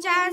4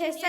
600